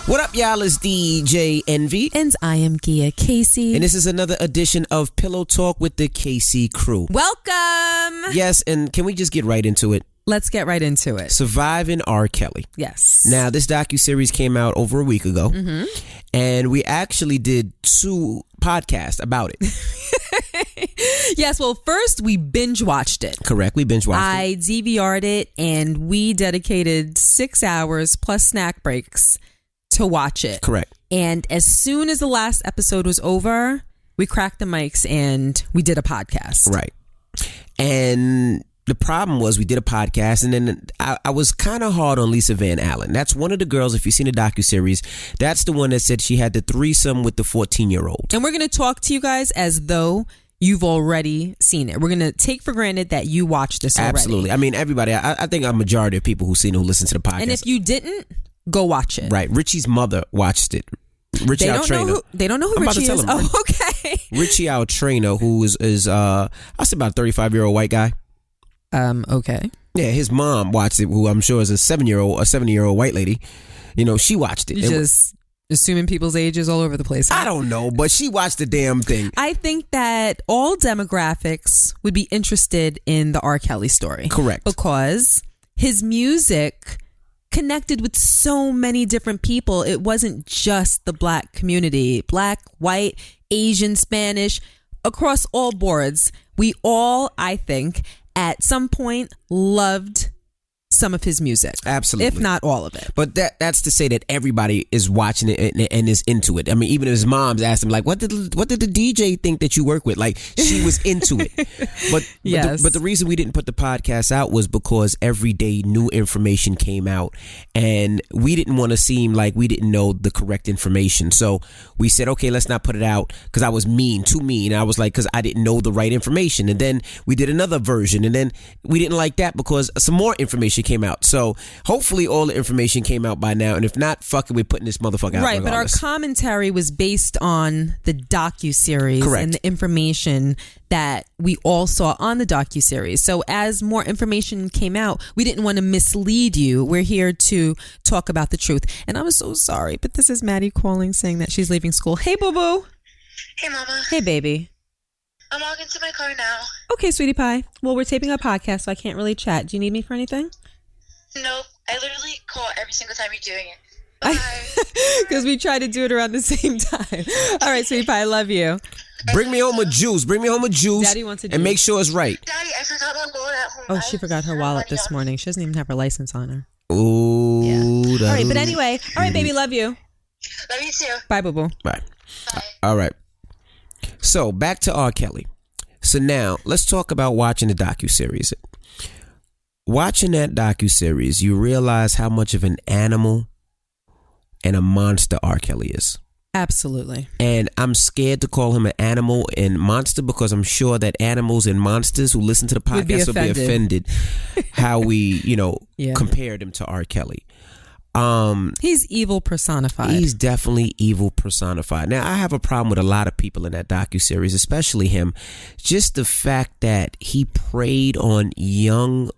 What up, y'all? It's DJ Envy. And I am Gia Casey. And this is another edition of Pillow Talk with the Casey crew. Welcome! Yes, and can we just get right into it? Let's get right into it. Surviving R. Kelly. Yes. Now, this docuseries came out over a week ago, and we actually did 2 podcasts about it. Yes, well, first we binge watched it. Correct, we binge watched it. I DVR'd it, and we dedicated 6 hours plus snack breaks to watch it. Correct. And as soon as the last episode was over, we cracked the mics and we did a podcast. Right. And the problem was we did a podcast, and then I was kind of hard on Lisa Van Allen. That's one of the girls, if you've seen the docuseries, that's the one that said she had the threesome with the 14-year-old. And we're going to talk to you guys as though you've already seen it. We're going to take for granted that you watched this already. Absolutely. I mean, everybody, I think a majority of people who've seen it, who listen to the podcast. And if you didn't, go watch it. Right. Richie's mother watched it. Richie Altrainer. They don't know who Richie is. Oh, okay. Richie Altrainer, who is I say about a 35-year-old white guy. Okay. Yeah, his mom watched it, who I'm sure is a 70-year-old white lady. You know, she watched it. You're just assuming people's ages all over the place. I don't know, but she watched the damn thing. I think that all demographics would be interested in the R. Kelly story. Correct. Because his music connected with so many different people. It wasn't just the black community. Black, white, Asian, Spanish, across all boards. We all, I think, at some point loved some of his music. Absolutely. If not all of it. But that's to say that everybody is watching it and is into it. I mean, even his mom's asked him, like, what did the DJ think that you work with? Like, she was into it. But yes. But the reason we didn't put the podcast out was because every day new information came out, and we didn't want to seem like we didn't know the correct information. So we said, okay, let's not put it out, because I was too mean. I was like, because I didn't know the right information. And then we did another version, and then we didn't like that because some more information came out. So hopefully all the information came out by now, and if not, fuck it, we're putting this motherfucker out. Right, but our commentary was based on the docuseries. Correct. And the information that we all saw on the docuseries. So as more information came out, we didn't want to mislead you. We're here to talk about the truth. And I'm so sorry, but this is Maddie calling saying that she's leaving school. Hey, boo-boo. Hey, Mama. Hey, baby. I'm walking to my car now. Okay, sweetie pie. Well, we're taping a podcast, so I can't really chat. Do you need me for anything? Nope. I literally call every single time you're doing it. Bye. Because we try to do it around the same time. All right, sweetie pie, I love you. Bring me home a juice. Daddy wants a juice. And make sure it's right. Daddy, I forgot my wallet at home. Oh, she forgot her wallet this morning. She doesn't even have her license on her. Ooh. Yeah. All right, but anyway. All right, baby, love you. Love you too. Bye, boo-boo. Right. Bye. All right. So back to R. Kelly. So now let's talk about watching the docuseries. Watching that docuseries, you realize how much of an animal and a monster R. Kelly is. Absolutely. And I'm scared to call him an animal and monster, because I'm sure that animals and monsters who listen to the podcast will be offended how we, compared him to R. Kelly. He's evil personified. He's definitely evil personified. Now, I have a problem with a lot of people in that docuseries, especially him. Just the fact that he preyed on young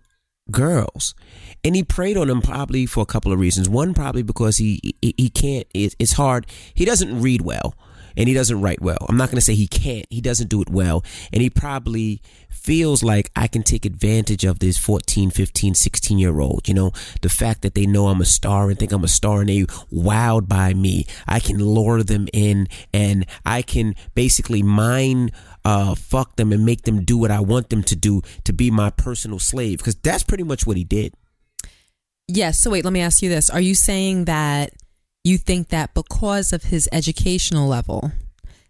girls, and he preyed on them probably for a couple of reasons. One, probably because he can't, it's hard. He doesn't read well, and he doesn't write well. I'm not going to say he can't. He doesn't do it well, and he probably feels like I can take advantage of this 14, 15, 16-year-old. The fact that they know I'm a star and think I'm a star, and they wowed by me. I can lure them in, and I can basically fuck them and make them do what I want them to do, to be my personal slave, because that's pretty much what he did. Yes. So wait, let me ask you this. Are you saying that you think that because of his educational level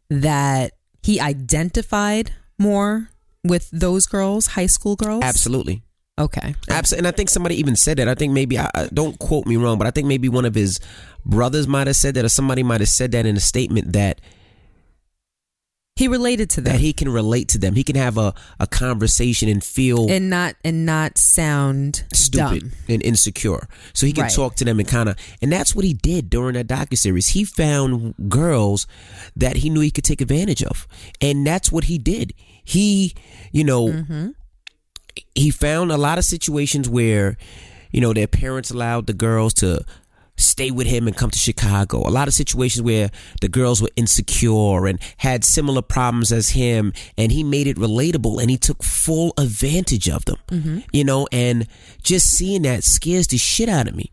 that he identified more with those girls, high school girls? Absolutely. Okay. Absolutely. And I think somebody even said that. I think maybe, don't quote me wrong, but I think maybe one of his brothers might have said that, or somebody might have said that in a statement, that he related to them. That he can relate to them. He can have a conversation and feel and not sound stupid dumb and insecure. So he can talk to them and that's what he did during that docuseries. He found girls that he knew he could take advantage of, and that's what he did. He, he found a lot of situations where, their parents allowed the girls to stay with him and come to Chicago. A lot of situations where the girls were insecure and had similar problems as him, and he made it relatable and he took full advantage of them. You know, and just seeing that scares the shit out of me.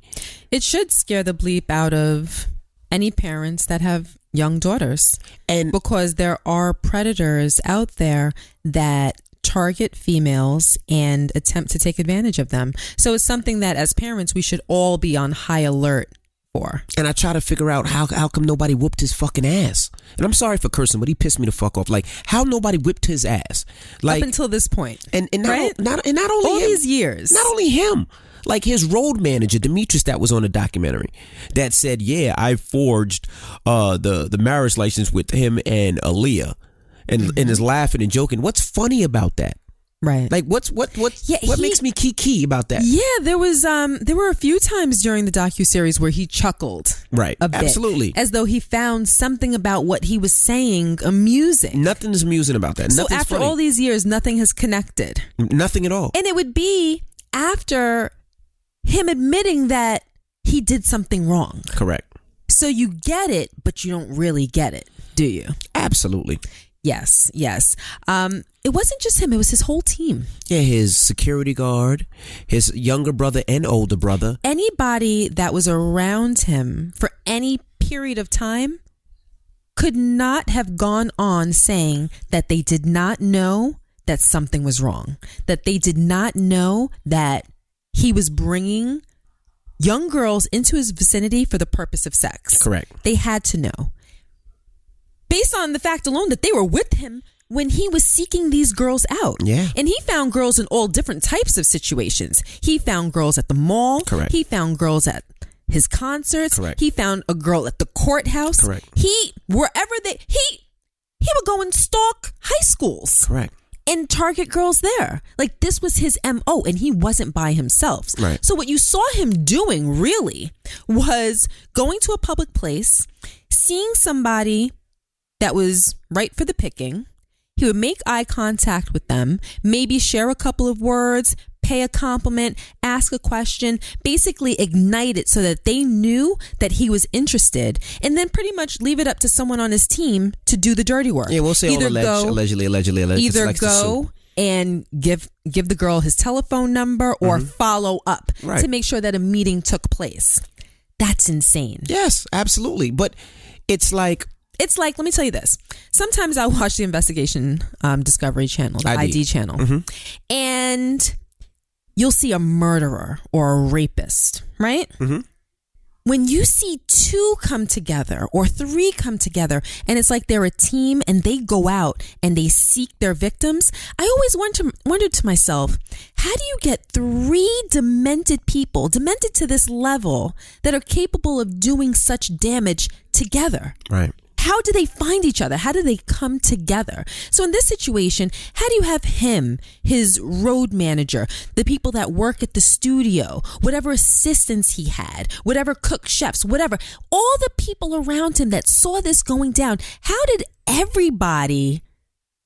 It should scare the bleep out of any parents that have young daughters, And because there are predators out there that target females and attempt to take advantage of them. So it's something that as parents we should all be on high alert for. And I try to figure out how come nobody whooped his fucking ass. And I'm sorry for cursing, but he pissed me the fuck off. Like, how nobody whipped his ass? Like, up until this point. and not, right? not only all him, these years. not only him, like his road manager Demetrius that was on the documentary that said, yeah, I forged the marriage license with him and Aaliyah, and is laughing and joking. What's funny about that? Right. Like, what makes me kiki about that? Yeah, there were a few times during the docuseries where he chuckled. Right. A bit, Absolutely. as though he found something about what he was saying amusing. Nothing is amusing about that. So Nothing's after funny. all these years, nothing has connected. Nothing at all. And it would be after him admitting that he did something wrong. Correct. So you get it, but you don't really get it, do you? Absolutely. Yes. It wasn't just him, it was his whole team. Yeah, his security guard, his younger brother and older brother. Anybody that was around him for any period of time could not have gone on saying that they did not know that something was wrong, that they did not know that he was bringing young girls into his vicinity for the purpose of sex. Correct. They had to know. Based on the fact alone that they were with him when he was seeking these girls out. Yeah. And he found girls in all different types of situations. He found girls at the mall. Correct. He found girls at his concerts. Correct. He found a girl at the courthouse. Correct. He would go and stalk high schools. Correct. And target girls there. Like, this was his MO, and he wasn't by himself. Right. So what you saw him doing really was going to a public place, seeing somebody that was right for the picking. He would make eye contact with them, maybe share a couple of words, pay a compliment, ask a question, basically ignite it so that they knew that he was interested, and then pretty much leave it up to someone on his team to do the dirty work. Yeah, we'll say allegedly. Either go and give the girl his telephone number or follow up to make sure that a meeting took place. That's insane. Yes, absolutely. But it's like, let me tell you this. Sometimes I watch the investigation Discovery Channel, the ID channel, and you'll see a murderer or a rapist, right? When you see two come together or three come together and it's like they're a team and they go out and they seek their victims, I always wondered to myself, how do you get three demented people, demented to this level, that are capable of doing such damage together? right. How do they find each other? How do they come together? So in this situation, how do you have him, his road manager, the people that work at the studio, whatever assistants he had, whatever cook chefs, whatever, all the people around him that saw this going down, how did everybody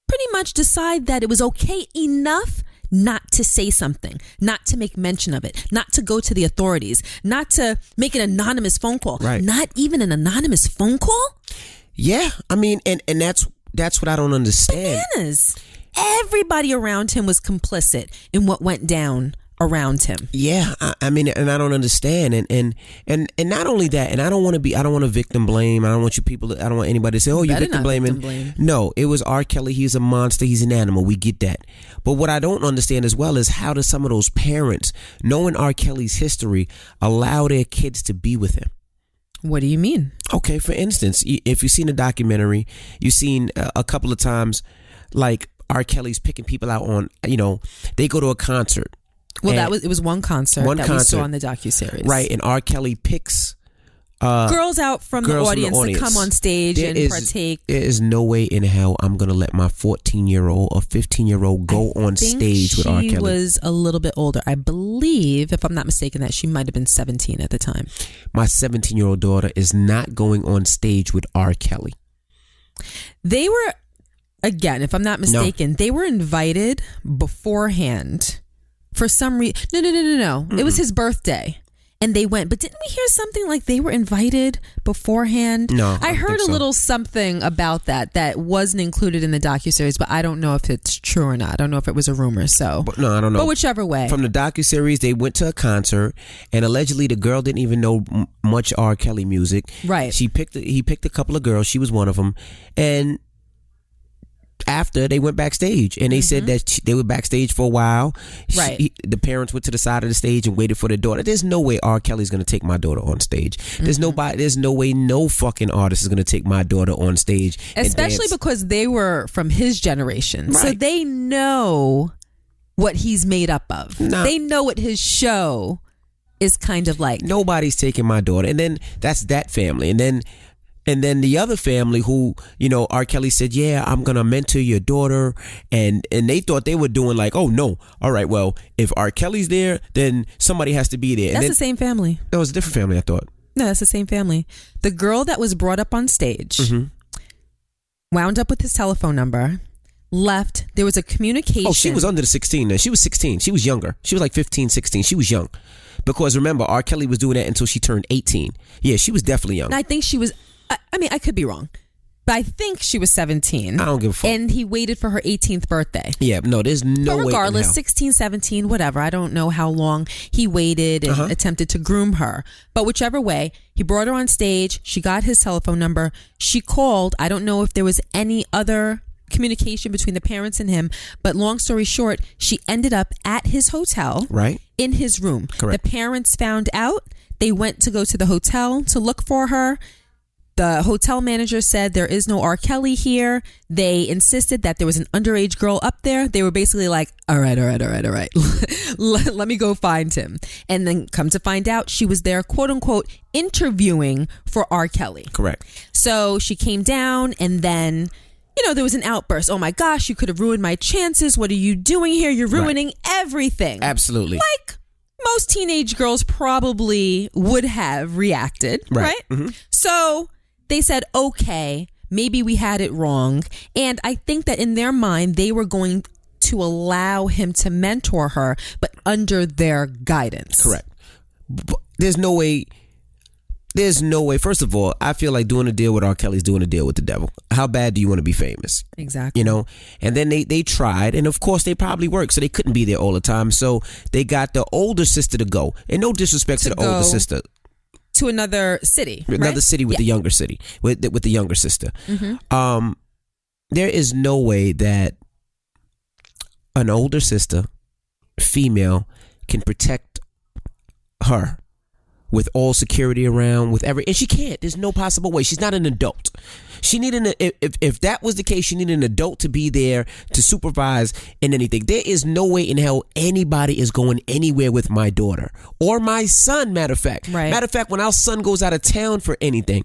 pretty much decide that it was okay enough not to say something, not to make mention of it, not to go to the authorities, not to make an anonymous phone call, Right. not even an anonymous phone call? Yeah, I mean, and that's what I don't understand. Bananas. Everybody around him was complicit in what went down around him. Yeah, I mean, and I don't understand, and not only that, and I don't want to victim blame. I don't want I don't want anybody to say, "Oh, you're victim blaming." No, it was R. Kelly. He's a monster. He's an animal. We get that. But what I don't understand as well is how do some of those parents, knowing R. Kelly's history, allow their kids to be with him? What do you mean? Okay, for instance, if you've seen a documentary, you've seen a couple of times, like R. Kelly's picking people out on, they go to a concert. Well, it was one concert we saw on the docuseries. Right, and R. Kelly picks girls out from the audience to come on stage and partake. There is no way in hell I'm going to let my 14-year-old or 15-year-old go on stage with R. Kelly. She was a little bit older. I believe, if I'm not mistaken, that she might have been 17 at the time. My 17-year-old daughter is not going on stage with R. Kelly. They were, again, if I'm not mistaken, they were invited beforehand for some reason. No. Mm-mm. It was his birthday. and they went. But didn't we hear something like they were invited beforehand? No, I heard a so. little something about that wasn't included in the docuseries, but I don't know if it's true or not. I don't know if it was a rumor. So, no, I don't know. But whichever way, from the docuseries, they went to a concert, and allegedly the girl didn't even know much R. Kelly music. Right. He picked a couple of girls. She was one of them, and after they went backstage, and they said that they were backstage for a while. Right. The parents went to the side of the stage and waited for their daughter. There's no way R. Kelly's going to take my daughter on stage. There's no way no fucking artist is going to take my daughter on stage. Especially because they were from his generation. Right. So they know what he's made up of. Nah. They know what his show is kind of like. Nobody's taking my daughter. And then that's that family. And then the other family who, R. Kelly said, yeah, I'm going to mentor your daughter. And they thought they were doing like, oh, no. All right, well, if R. Kelly's there, then somebody has to be there. That's the same family. That was a different family, I thought. No, that's the same family. The girl that was brought up on stage wound up with his telephone number, left. There was a communication. Oh, she was under the 16 then. She was 16. She was younger. She was like 15, 16. She was young. Because remember, R. Kelly was doing that until she turned 18. Yeah, she was definitely young. And I think she was... I mean, I could be wrong, but I think she was 17. I don't give a fuck. And he waited for her 18th birthday. Yeah, no, there's no way. But regardless, 16, 17, whatever. I don't know how long he waited and attempted to groom her. But whichever way, he brought her on stage. She got his telephone number. She called. I don't know if there was any other communication between the parents and him. But long story short, she ended up at his hotel. Right. In his room. Correct. The parents found out. They went to go to the hotel to look for her. The hotel manager said there is no R. Kelly here. They insisted that there was an underage girl up there. They were basically like, all right. Let me go find him. And then come to find out, she was there, quote unquote, interviewing for R. Kelly. Correct. So she came down and then, there was an outburst. Oh my gosh, you could have ruined my chances. What are you doing here? You're ruining everything. Absolutely. Like most teenage girls probably would have reacted. Right? Mm-hmm. So they said, okay, maybe we had it wrong. And I think that in their mind, they were going to allow him to mentor her, but under their guidance. Correct. But there's no way. First of all, I feel like doing a deal with R. Kelly's doing a deal with the devil. How bad do you want to be famous? Exactly. And then they tried, and of course they probably worked, so they couldn't be there all the time. So they got the older sister to go. And no disrespect to the older sister. To another city. Another city with the younger city, with the younger sister. Mm-hmm. There is no way that an older sister, female, can protect her with all security around, and she can't. There's no possible way. She's not an adult. She needed if that was the case, she needed an adult to be there to supervise in anything. There is no way in hell anybody is going anywhere with my daughter or my son. Matter of fact, when our son goes out of town for anything,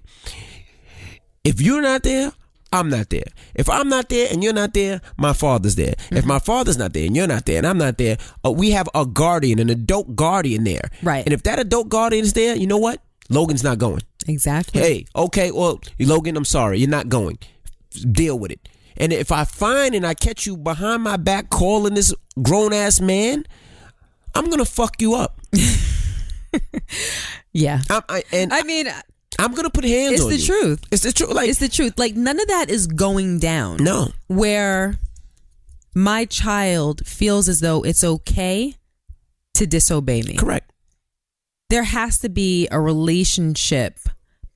if you're not there, I'm not there. If I'm not there and you're not there, my father's there. Mm-hmm. If my father's not there and you're not there and I'm not there, we have a guardian, an adult guardian there. Right. And if that adult guardian is there, you know what? Logan's not going. Exactly. Hey, okay, well, Logan, I'm sorry. You're not going. Deal with it. And if I find and I catch you behind my back calling this grown-ass man, I'm going to fuck you up. Yeah. I'm going to put hands on you. It's the truth. It's the truth. It's the truth. Like, none of that is going down. No. Where my child feels as though it's okay to disobey me. Correct. There has to be a relationship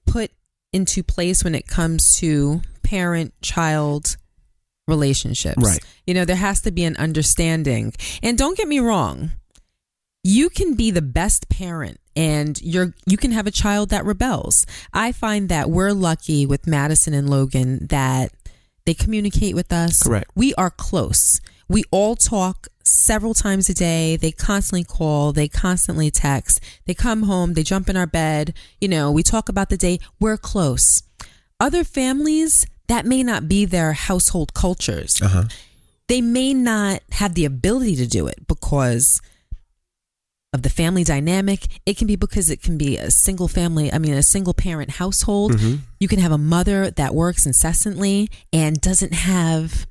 put into place when it comes to parent-child relationships. Right. There has to be an understanding. And don't get me wrong. You can be the best parent and you can have a child that rebels. I find that we're lucky with Madison and Logan that they communicate with us. Correct. We are close. We all talk several times a day. They constantly call. They constantly text. They come home. They jump in our bed. We talk about the day. We're close. Other families, that may not be their household cultures. They may not have the ability to do it because of the family dynamic. It can be because it can be a single parent household. Mm-hmm. You can have a mother that works incessantly and doesn't have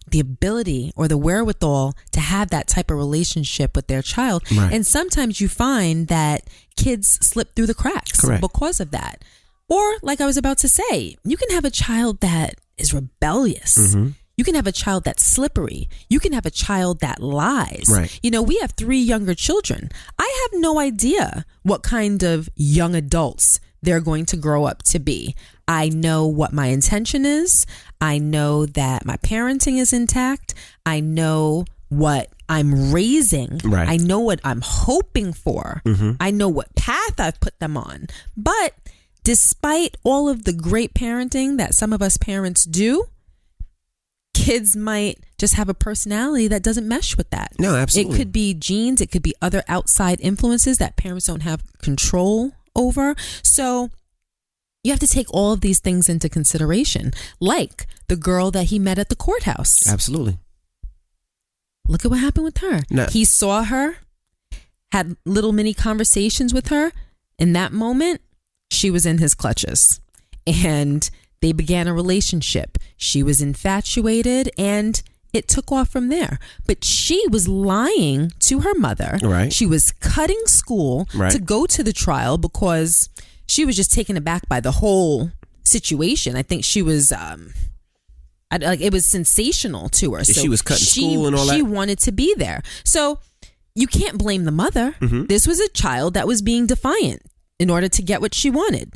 the ability or the wherewithal to have that type of relationship with their child. Right. And sometimes you find that kids slip through the cracks because of that. Or, like I was about to say, you can have a child that is rebellious. Mm-hmm. You can have a child that's slippery. You can have a child that lies. Right. You know, we have 3 younger children. I have no idea what kind of young adults they're going to grow up to be. I know what my intention is. I know that my parenting is intact. I know what I'm raising. Right. I know what I'm hoping for. Mm-hmm. I know what path I've put them on. But despite all of the great parenting that some of us parents do, kids might just have a personality that doesn't mesh with that. No, absolutely. It could be genes. It could be other outside influences that parents don't have control over. So you have to take all of these things into consideration, like the girl that he met at the courthouse. Absolutely. Look at what happened with her. No. He saw her, had little mini conversations with her. In that moment, she was in his clutches and they began a relationship. She was infatuated and it took off from there. But she was lying to her mother. Right. She was cutting school Right. to go to the trial because she was just taken aback by the whole situation. I think she was, it was sensational to her. So she was cutting school and all that? She wanted to be there. So you can't blame the mother. Mm-hmm. This was a child that was being defiant in order to get what she wanted.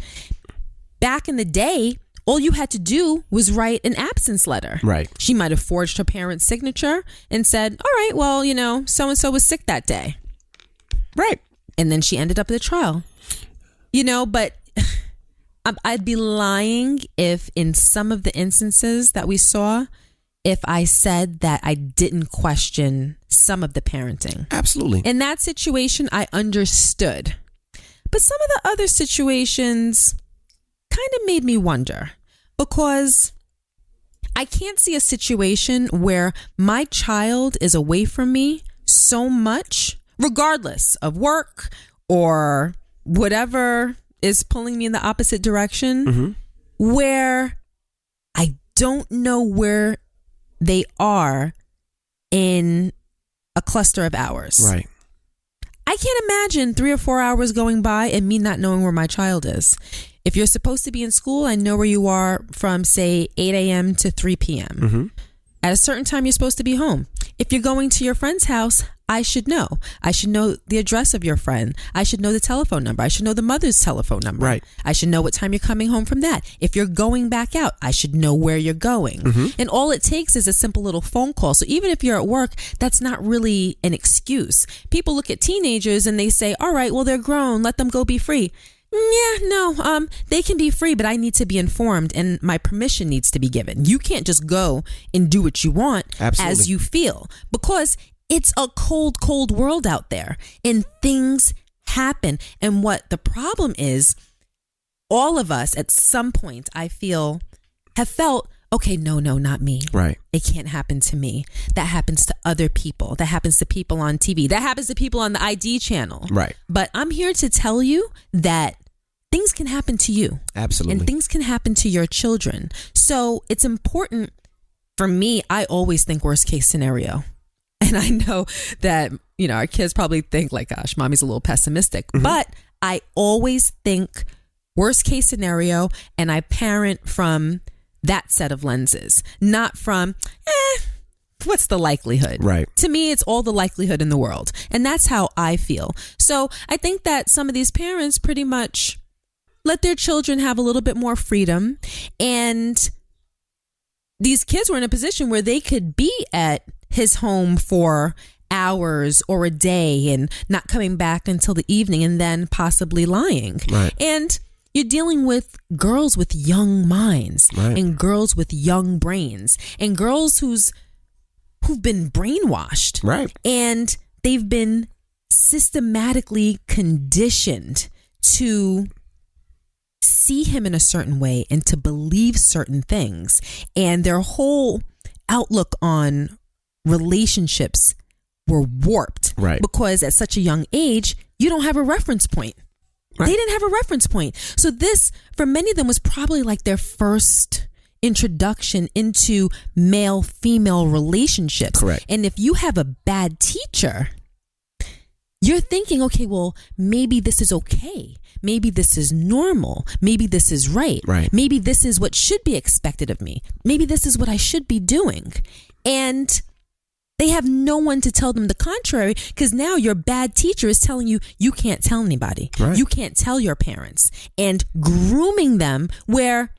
Back in the day, all you had to do was write an absence letter. Right. She might have forged her parents' signature and said, all right, well, you know, so-and-so was sick that day. Right. And then she ended up at the trial. You know, but I'd be lying if in some of the instances that we saw, if I said that I didn't question some of the parenting. Absolutely. In that situation, I understood. But some of the other situations kind of made me wonder, because I can't see a situation where my child is away from me so much, regardless of work or whatever is pulling me in the opposite direction, Mm-hmm. where I don't know where they are in a cluster of hours. Right. I can't imagine 3 or 4 hours going by and me not knowing where my child is. If you're supposed to be in school, I know where you are from, say, 8 a.m. to 3 p.m. Mm-hmm. At a certain time, you're supposed to be home. If you're going to your friend's house, I should know. I should know the address of your friend. I should know the telephone number. I should know the mother's telephone number. Right. I should know what time you're coming home from that. If you're going back out, I should know where you're going. Mm-hmm. And all it takes is a simple little phone call. So even if you're at work, that's not really an excuse. People look at teenagers and they say, all right, well, they're grown. Let them go be free. Yeah, no, they can be free, but I need to be informed and my permission needs to be given. You can't just go and do what you want Absolutely. as you feel, because it's a cold, cold world out there and things happen. And what the problem is, all of us at some point, I feel, have felt, okay, no, not me. Right. It can't happen to me. That happens to other people. That happens to people on TV. That happens to people on the ID channel. Right. But I'm here to tell you that things can happen to you. Absolutely. And things can happen to your children. So it's important for me. I always think worst case scenario. And I know that, you know, our kids probably think like, gosh, mommy's a little pessimistic. Mm-hmm. But I always think worst case scenario, and I parent from that set of lenses, not from, what's the likelihood? Right. To me, it's all the likelihood in the world. And that's how I feel. So I think that some of these parents pretty much let their children have a little bit more freedom. And these kids were in a position where they could be at his home for hours or a day and not coming back until the evening and then possibly lying. Right. And you're dealing with girls with young minds, right, and girls with young brains, and girls who've been brainwashed. Right. And they've been systematically conditioned to see him in a certain way and to believe certain things. And their whole outlook on relationships were warped. Right. Because at such a young age, you don't have a reference point. Right. They didn't have a reference point. So this, for many of them, was probably like their first introduction into male-female relationships. Correct. And if you have a bad teacher, you're thinking, okay, well, maybe this is okay. Maybe this is normal. Maybe this is right. Right. Maybe this is what should be expected of me. Maybe this is what I should be doing. And they have no one to tell them the contrary, because now your bad teacher is telling you, you can't tell anybody. Right. You can't tell your parents, and grooming them where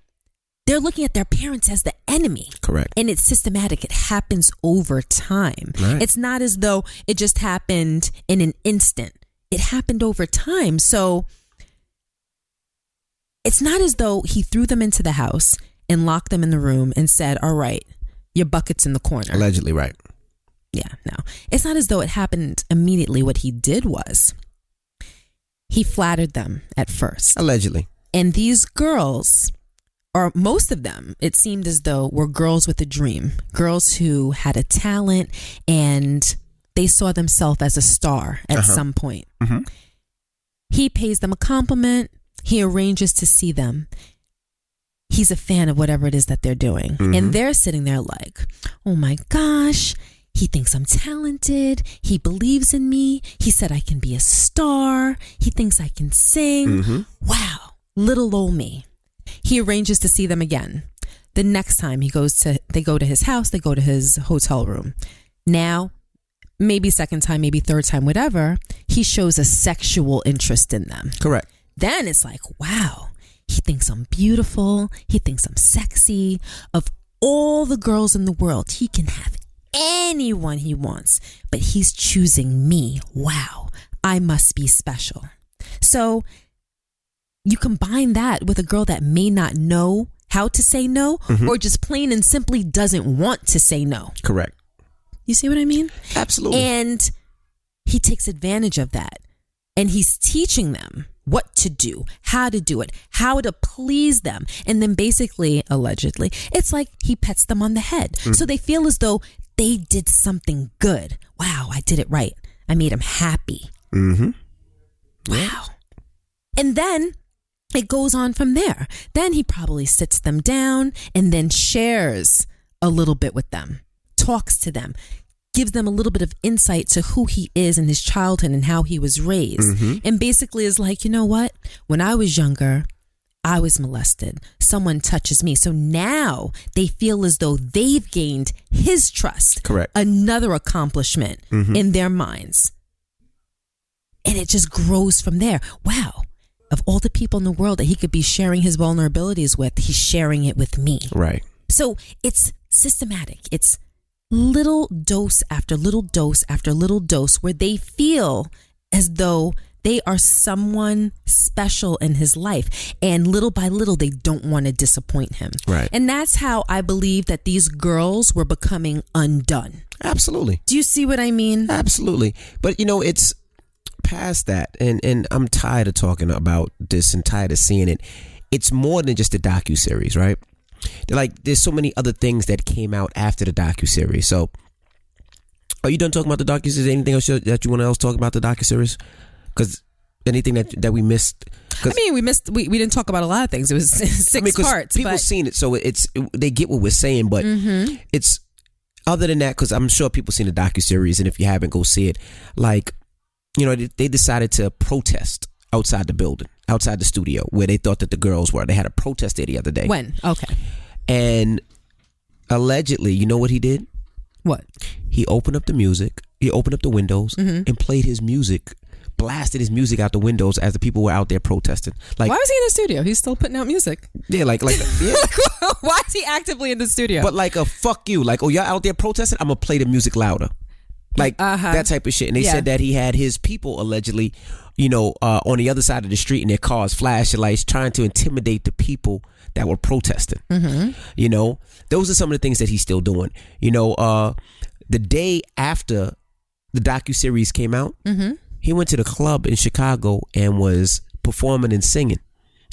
they're looking at their parents as the enemy. Correct. And it's systematic. It happens over time. Right. It's not as though it just happened in an instant. It happened over time. So it's not as though he threw them into the house and locked them in the room and said, all right, your bucket's in the corner. Allegedly, right. Yeah, no. It's not as though it happened immediately. What he did was he flattered them at first. Allegedly. And these girls, or most of them, it seemed as though were girls with a dream, girls who had a talent and they saw themselves as a star at some point. Mm-hmm. He pays them a compliment. He arranges to see them. He's a fan of whatever it is that they're doing. Mm-hmm. And they're sitting there like, oh my gosh, he thinks I'm talented. He believes in me. He said I can be a star. He thinks I can sing. Mm-hmm. Wow, little old me. He arranges to see them again. The next time they go to his house, they go to his hotel room. Now, maybe second time, maybe third time, whatever, he shows a sexual interest in them. Correct. Then it's like, wow, he thinks I'm beautiful. He thinks I'm sexy. Of all the girls in the world, he can have anyone he wants, but he's choosing me. Wow, I must be special. So you combine that with a girl that may not know how to say no, or just plain and simply doesn't want to say no. Correct. You see what I mean? Absolutely. And he takes advantage of that. And he's teaching them what to do, how to do it, how to please them. And then basically, allegedly, it's like he pets them on the head. So they feel as though they did something good. Wow, I did it right. I made him happy. Mm-hmm. Wow. And then it goes on from there. Then he probably sits them down and then shares a little bit with them, talks to them, gives them a little bit of insight to who he is in his childhood and how he was raised. And basically is like, you know what? When I was younger, I was molested. Someone touches me. So now they feel as though they've gained his trust. Correct. Another accomplishment in their minds. And it just grows from there. Wow. Of all the people in the world that he could be sharing his vulnerabilities with, he's sharing it with me. Right. So it's systematic. It's little dose after little dose after little dose where they feel as though they are someone special in his life. And little by little, they don't want to disappoint him. Right. And that's how I believe that these girls were becoming undone. Absolutely. Do you see what I mean? Absolutely. But, you know, it's past that. And I'm tired of talking about this and tired of seeing it. It's more than just a docuseries, right? Like, there's so many other things that came out after the docuseries. So, are you done talking about the docuseries? Anything else that you want to talk about the docuseries? Because anything that we missed. I mean, we didn't talk about a lot of things. It was six parts. People seen it, so they get what we're saying. But it's other than that, because I'm sure people seen the docuseries, and if you haven't, go see it. Like, you know, they decided to protest outside the building, outside the studio where they thought that the girls were. They had a protest there the other day. When? Okay. And allegedly, you know what he did? What? He opened up the music. He opened up the windows and played his music, blasted his music out the windows as the people were out there protesting. Like, why was he in the studio? He's still putting out music. Yeah, like yeah. Why is he actively in the studio? But like a fuck you. Like, oh, y'all out there protesting? I'm gonna play the music louder. Like that type of shit. And they said that he had his people allegedly, you know, on the other side of the street in their cars, flashing lights, trying to intimidate the people that were protesting. You know, those are some of the things that he's still doing. You know, the day after the docuseries came out, he went to the club in Chicago and was performing and singing.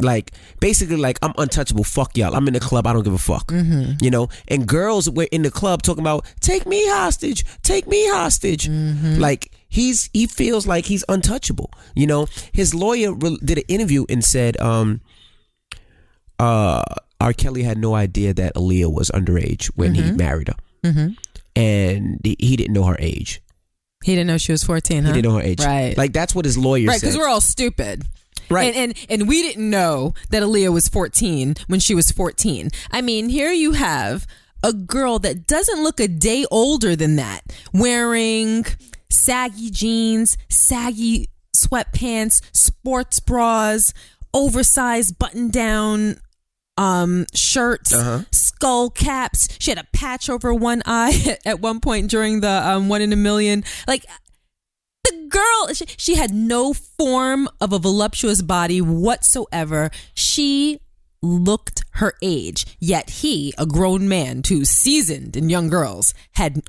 Like, basically, like, I'm untouchable. Fuck y'all. I'm in the club. I don't give a fuck. You know, and girls were in the club talking about, take me hostage. Take me hostage. Like, he feels like he's untouchable. You know, his lawyer did an interview and said, R. Kelly had no idea that Aaliyah was underage when he married her. Mm-hmm. And he didn't know her age. He didn't know she was 14, huh? He didn't know her age. Right. Like, that's what his lawyer said. Right, because we're all stupid. Right. And we didn't know that Aaliyah was 14 when she was 14. I mean, here you have a girl that doesn't look a day older than that, wearing saggy jeans, saggy sweatpants, sports bras, oversized button-down shirts, skull caps. She had a patch over one eye at one point during the 1 in a Million. Like, the girl, she had no form of a voluptuous body whatsoever. She looked her age, yet he, a grown man who's seasoned in young girls, had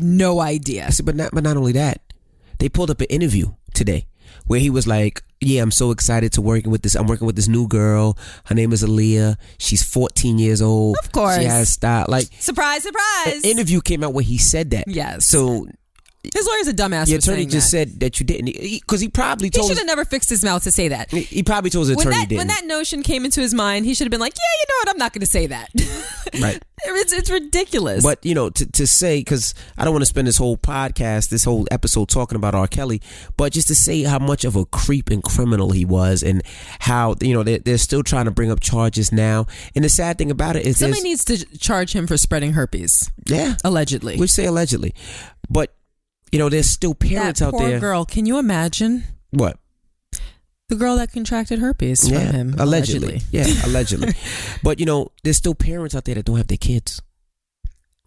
no idea. But not only that, they pulled up an interview today where he was like, yeah, I'm so excited to working with this. I'm working with this new girl. Her name is Aaliyah. She's 14 years old. Of course. She has style. Like, surprise. an interview came out where he said that. Yes. So his lawyer's a dumbass. the for attorney saying just that. said that you didn't, because he probably told. He should have never fixed his mouth to say that. He probably told his attorney he didn't. When that notion came into his mind, he should have been like, yeah, you know what? I'm not going to say that. Right. It's ridiculous. But, to say, because I don't want to spend this whole podcast, this whole episode talking about R. Kelly, but just to say how much of a creep and criminal he was, and how, they're still trying to bring up charges now. And the sad thing about it is somebody needs to charge him for spreading herpes. Yeah. Allegedly. We say allegedly. But, there's still parents out there. That poor girl. Can you imagine? What? The girl that contracted herpes from him. Allegedly. Yeah, allegedly. But, there's still parents out there that don't have their kids.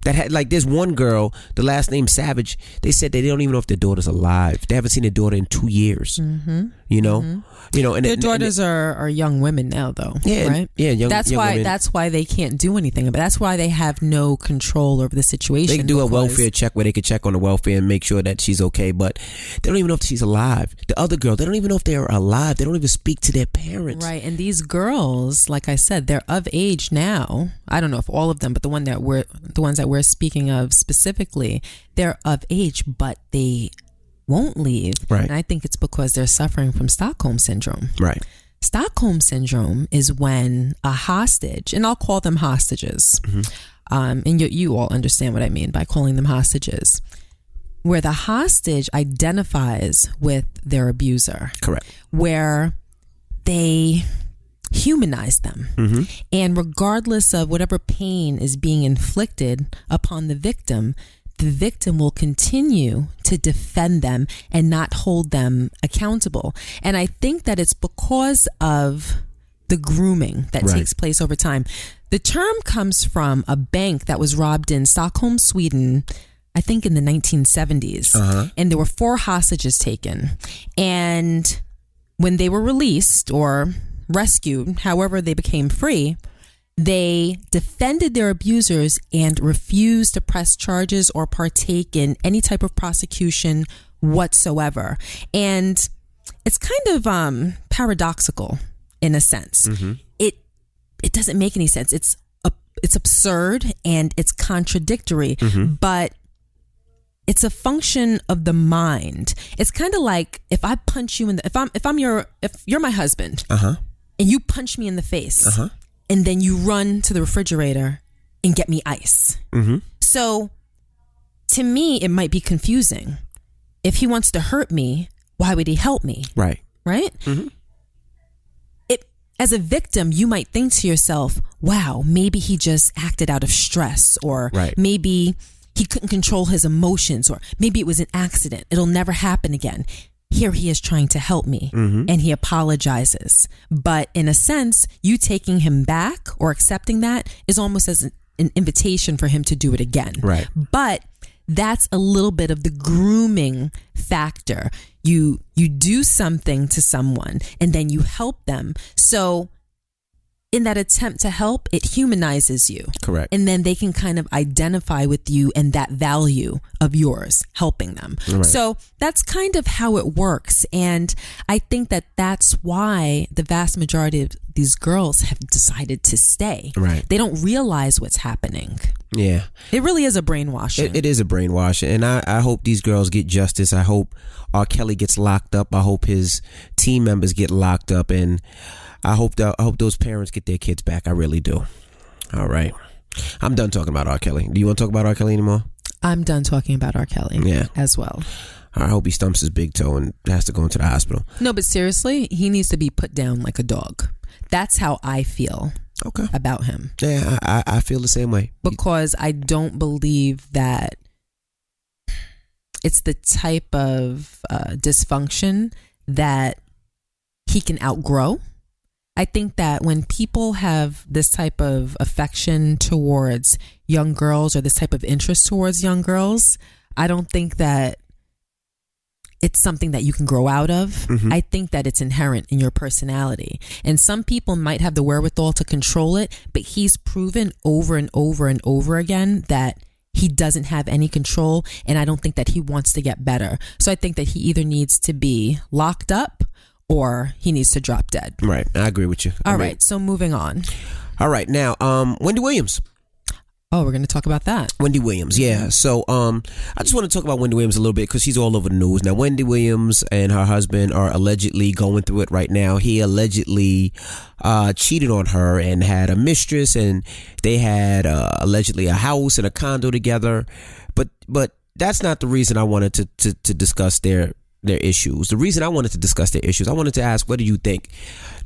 That had, like, there's one girl, the last name Savage, they said they don't even know if their daughter's alive. They haven't seen their daughter in 2 years. Mm-hmm. And their daughters are young women now, though. Yeah, right. Yeah, young women. That's why they can't do anything. But that's why they have no control over the situation. They can do a welfare check where they could check on the welfare and make sure that she's okay. But they don't even know if she's alive. The other girl, they don't even know if they're alive. They don't even speak to their parents. Right. And these girls, like I said, they're of age now. I don't know if all of them, but the ones that we're speaking of specifically, they're of age, but they won't leave. Right. And I think it's because they're suffering from Stockholm Syndrome. Right. Stockholm Syndrome is when a hostage, and I'll call them hostages, and you all understand what I mean by calling them hostages, where the hostage identifies with their abuser. Correct. Where they humanize them. Mm-hmm. And regardless of whatever pain is being inflicted upon the victim will continue to defend them and not hold them accountable. And I think that it's because of the grooming that takes place over time. The term comes from a bank that was robbed in Stockholm, Sweden, I think in the 1970s. And there were 4 hostages taken. And when they were released or rescued, however they became free, they defended their abusers and refused to press charges or partake in any type of prosecution whatsoever. And it's kind of paradoxical in a sense. Mm-hmm. It doesn't make any sense. It's absurd and it's contradictory, but it's a function of the mind. It's kind of like if I punch you in the if you're my husband, and you punch me in the face. And then you run to the refrigerator and get me ice. Mm-hmm. So to me, it might be confusing. If he wants to hurt me, why would he help me? Right? Mm-hmm. As a victim, you might think to yourself, wow, maybe he just acted out of stress, or maybe he couldn't control his emotions, or maybe it was an accident. It'll never happen again. Here he is trying to help me, and he apologizes. But in a sense, you taking him back or accepting that is almost as an invitation for him to do it again. Right. But that's a little bit of the grooming factor. You do something to someone and then you help them. So in that attempt to help, it humanizes you. Correct. And then they can kind of identify with you and that value of yours, helping them. Right. So that's kind of how it works. And I think that that's why the vast majority of these girls have decided to stay. Right. They don't realize what's happening. Yeah. It really is a brainwashing. It is a brainwashing. And I hope these girls get justice. I hope R. Kelly gets locked up. I hope his team members get locked up. And I hope those parents get their kids back. I really do. All right. I'm done talking about R. Kelly. Do you want to talk about R. Kelly anymore? I'm done talking about R. Kelly. Yeah. As well. I hope he stumps his big toe and has to go into the hospital. No, but seriously, he needs to be put down like a dog. That's how I feel about him. Yeah, I feel the same way. Because I don't believe that it's the type of dysfunction that he can outgrow. I think that when people have this type of affection towards young girls or this type of interest towards young girls, I don't think that it's something that you can grow out of. I think that it's inherent in your personality. And some people might have the wherewithal to control it, but he's proven over and over and over again that he doesn't have any control, and I don't think that he wants to get better. So I think that he either needs to be locked up or he needs to drop dead. Right. I agree with you. All right. So moving on. All right. Now, Wendy Williams. Oh, we're going to talk about that. Wendy Williams. Yeah. So I just want to talk about Wendy Williams a little bit because she's all over the news. Now, Wendy Williams and her husband are allegedly going through it right now. He allegedly cheated on her and had a mistress, and they had allegedly a house and a condo together. But that's not the reason I wanted to discuss their issues. The reason I wanted to discuss their issues, I wanted to ask, what do you think?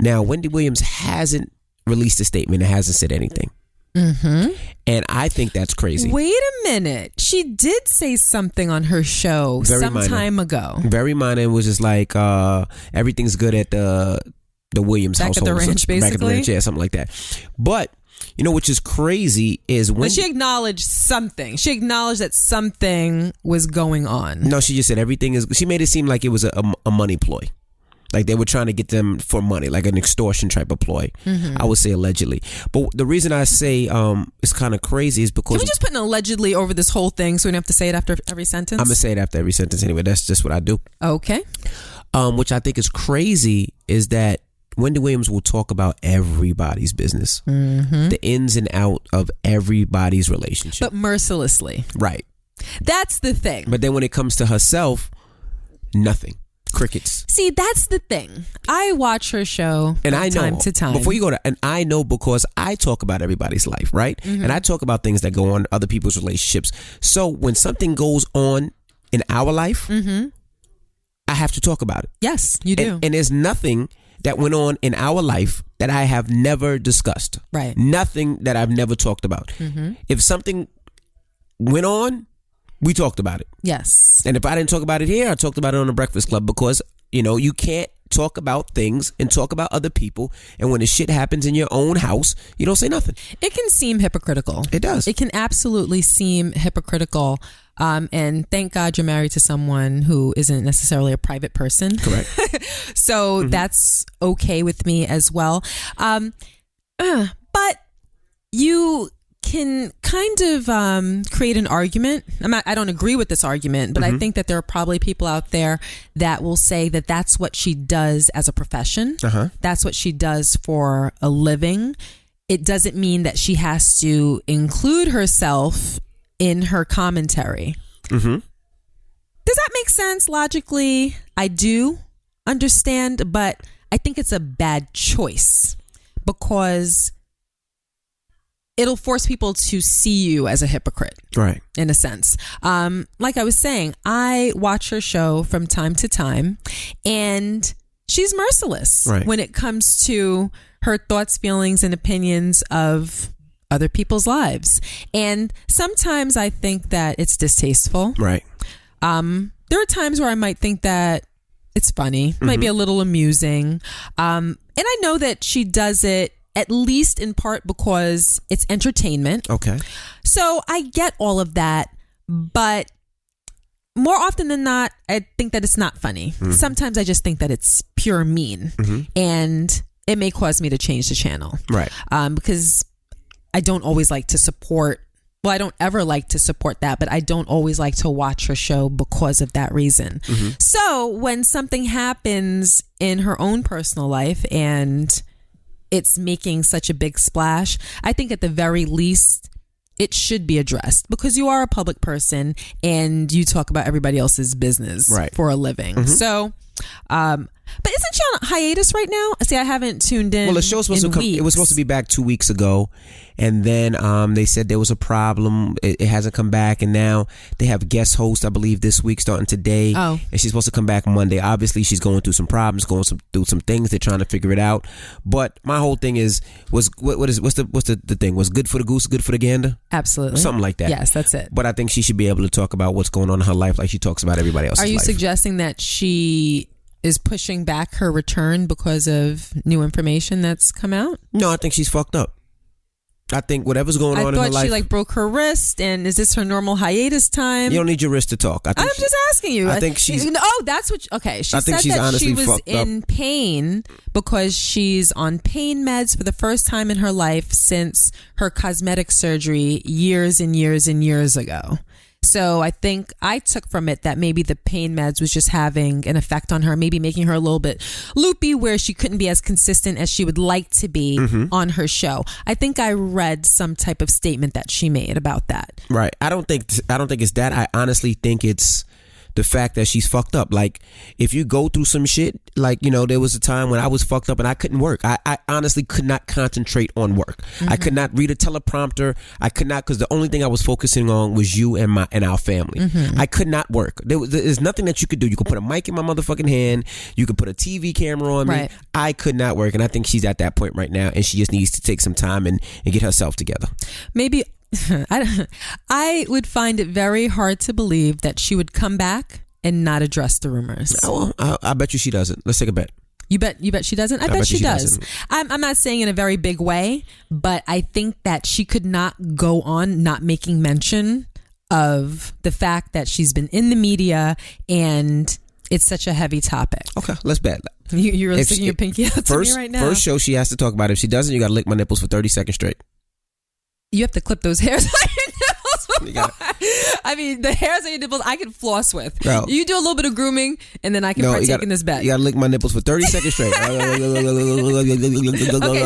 Now, Wendy Williams hasn't released a statement and hasn't said anything. And I think that's crazy. Wait a minute. She did say something on her show some time ago. Very minor. It was just like everything's good at the Williams household. Back at the ranch, basically? Back at the ranch, yeah, something like that. But you know, which is crazy is when... But she acknowledged something. She acknowledged that something was going on. No, she just said everything is... She made it seem like it was a money ploy. Like they were trying to get them for money, like an extortion type of ploy. I would say allegedly. But the reason I say it's kind of crazy is because... Can we just put an allegedly over this whole thing so we don't have to say it after every sentence? I'm going to say it after every sentence anyway. That's just what I do. Okay. Which I think is crazy is that Wendy Williams will talk about everybody's business, the ins and out of everybody's relationship, but mercilessly. Right. That's the thing. But then when it comes to herself, nothing. Crickets. See, that's the thing. I watch her show and from time to time. Before you go to, and I know because I talk about everybody's life, right? And I talk about things that go on in other people's relationships. So when something goes on in our life, I have to talk about it. Yes, you do. And there's nothing that went on in our life that I have never discussed. Right. Nothing that I've never talked about. If something went on, we talked about it. Yes. And if I didn't talk about it here, I talked about it on the Breakfast Club because, you know, you can't talk about things and talk about other people. And when the shit happens in your own house, you don't say nothing. It can seem hypocritical. It does. It can absolutely seem hypocritical. And thank God you're married to someone who isn't necessarily a private person. Correct. So that's okay with me as well. But you can kind of create an argument. I don't agree with this argument, but I think that there are probably people out there that will say that that's what she does as a profession. That's what she does for a living. It doesn't mean that she has to include herself in her commentary. Does that make sense logically? I do understand, but I think it's a bad choice because it'll force people to see you as a hypocrite. Right. In a sense. Like I was saying, I watch her show from time to time and she's merciless when it comes to her thoughts, feelings, and opinions of other people's lives. And sometimes I think that it's distasteful. Right. There are times where I might think that it's funny, might be a little amusing. And I know that she does it at least in part because it's entertainment. Okay. So I get all of that, but more often than not, I think that it's not funny. Sometimes I just think that it's pure mean and it may cause me to change the channel. Right. Because I don't always like to support, well, I don't ever like to support that, but I don't always like to watch her show because of that reason. So when something happens in her own personal life and it's making such a big splash, I think at the very least it should be addressed because you are a public person and you talk about everybody else's business for a living. So But isn't she on hiatus right now? See, I haven't tuned in. Well, the show's supposed to come. It was supposed to be back 2 weeks ago, and then they said there was a problem. It hasn't come back, and now they have guest host, I believe, this week starting today. Oh. And she's supposed to come back Monday. Obviously, she's going through some problems, through some things. They're trying to figure it out. But my whole thing what's the thing? Was good for the goose, good for the gander? Absolutely. Something like that. Yes, that's it. But I think she should be able to talk about what's going on in her life like she talks about everybody else's life. Are you suggesting that she is pushing back her return because of new information that's come out? No, I think she's fucked up. I think whatever's going on in her life. I thought she broke her wrist, and is this her normal hiatus time? You don't need your wrist to talk. I'm just asking you. I think she's. Oh, that's what. Okay, she said that she was in pain because she's on pain meds for the first time in her life since her cosmetic surgery years and years and years ago. So I think I took from it that maybe the pain meds was just having an effect on her, maybe making her a little bit loopy where she couldn't be as consistent as she would like to be on her show. I think I read some type of statement that she made about that. Right. I don't think it's that. I honestly think it's the fact that she's fucked up. Like, if you go through some shit, like, there was a time when I was fucked up and I couldn't work. I honestly could not concentrate on work. I could not read a teleprompter. I could not, because the only thing I was focusing on was you and our family. I could not work. There's nothing that you could do. You could put a mic in my motherfucking hand. You could put a TV camera on me. I could not work. And I think she's at that point right now, and she just needs to take some time and get herself together. Maybe I would find it very hard to believe that she would come back and not address the rumors. Oh, I bet you she doesn't. Let's take a bet. You bet she doesn't? I bet she does. Doesn't. I'm not saying in a very big way, but I think that she could not go on not making mention of the fact that she's been in the media and it's such a heavy topic. Okay, let's bet. You're really sticking your pinky out to me right now. First show she has to talk about it. If she doesn't, you got to lick my nipples for 30 seconds straight. You have to clip those hairs on your nipples before. I mean, the hairs on your nipples I can floss with. No. You do a little bit of grooming, and then I can partake in this bet. You got to lick my nipples for 30 seconds straight. Okay,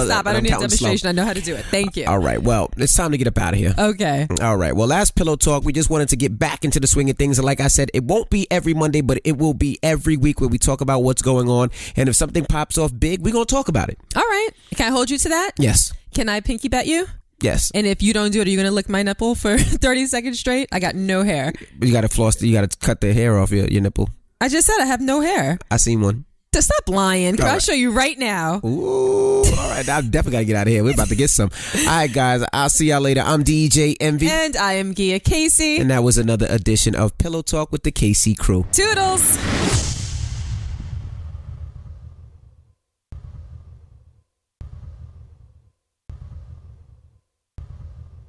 stop. I don't need a demonstration. I know how to do it. Thank you. All right. Well, it's time to get up out of here. Okay. All right. Well, last Pillow Talk, we just wanted to get back into the swing of things. And like I said, it won't be every Monday, but it will be every week where we talk about what's going on. And if something pops off big, we're going to talk about it. All right. Can I hold you to that? Yes. Can I pinky bet you? Yes. And if you don't do it, are you going to lick my nipple for 30 seconds straight? I got no hair. You got to floss. You got to cut the hair off your nipple. I just said I have no hair. I seen one. Stop lying. I'll show you right now. Ooh. All right. I definitely got to get out of here. We're about to get some. All right, guys. I'll see y'all later. I'm DJ Envy. And I am Gia Casey. And that was another edition of Pillow Talk with the KC crew. Toodles.